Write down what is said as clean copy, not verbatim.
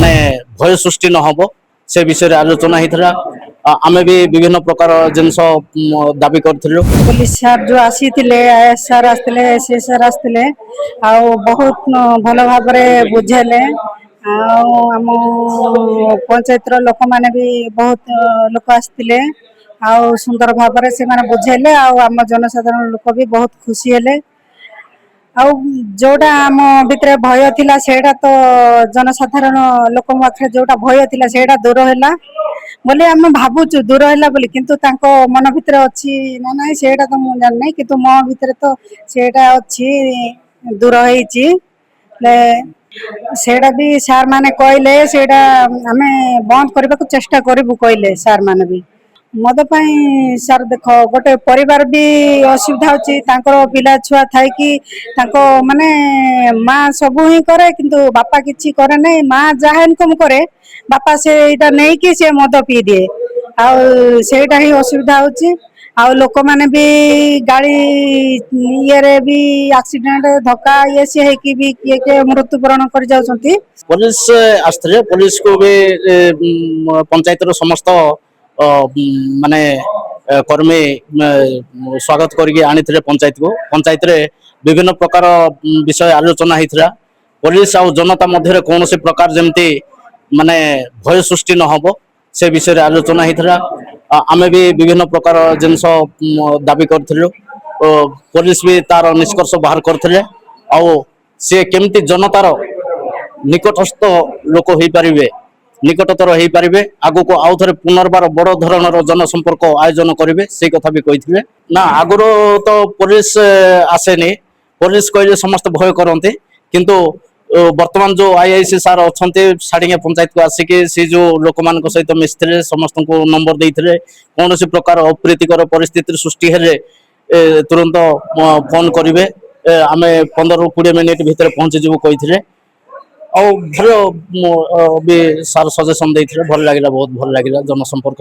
माने भय सृष्टि न हबो से विषय रे आलोचना हितरा आमे भी विभिन्न प्रकार जिनस दाबी करथिलु। पुलिस सर जो आसी थिले आईएएस सर आस्तिले एसएस सर आस्तिले आ बहुत भल भाव में बुझेले आम पंचायत लोक माने भी बहुत लोक आस्तिले आ सुंदर भाव में से माने बुझेले आम जनसाधारण लोक भी बहुत खुशी हेले आ जोटा आम भितर भय थिला सेटा तो जनसाधारण लोक पाखे जोटा भय थिला सेटा दूर हैला बोले आम भावुचु दूर हैला बोली किंतु तांको मन भितर अछि ना ना सेटा तो मु जान नै किंतु मो भितर तो सेटा अछि दूर हेछि ले सेटा भी सार माने कहले सेटा आमे बंद करबा को चेष्टा करबु कहले सार माने भी मद पई सर देख गोटे परिवार भी असुविधा होची तांकर पिला छुआ थाई कि तांको माने माँ सब ही करे किंतु बापा किछि करे नै माँ जहा इनकम करे बापा से इटा नै कि से मद पी दिए आ सेटा ही असुविधा होची आ लोक माने भी गाड़ी ये रे भी एक्सीडेंट धक्का ये से है कि भी के मृत्युवरण कर जाउछंती। पुलिस आस्त्रे पुलिस को भी पंचायत रो समस्त माने कर्मी स्वागत करके आनी पंचायत रे विभिन्न प्रकार विषय आलोचना होता पुलिस आ जनता मध्य कौन सी प्रकार जमती माने भय सृष्टि न हबो से विषय आलोचना होता आमे भी विभिन्न प्रकार जिनस दाबी करथिलु पुलिस भी तार निष्कर्ष बाहर करथिले आ से केमती जनतार निकटस्थ लोक हो पारिबे निकटतर हो पारिबे आगु को आउ थे पुनर्बार बड़ धरणर जनसंपर्क आयोजन करेंगे से कथा भी कही ना आगुरो तो पुलिस आसेनी पुलिस कहले समस्त भय करते किंतु वर्तमान जो आईआईसी सार अच्छा साड़िया पंचायत को आसिक सी जो लोक मान सहित मिसते समस्त को नंबर देते कौन सी प्रकार अप्रीतिकर परिस्थिति सृष्टि हेले तुरंत फोन करेंगे आमे 15-20 मिनिट भितर पहुंची जीवु कही भल भी सार सजेसन देते भल लगे बहुत भल लगे जनसंपर्क।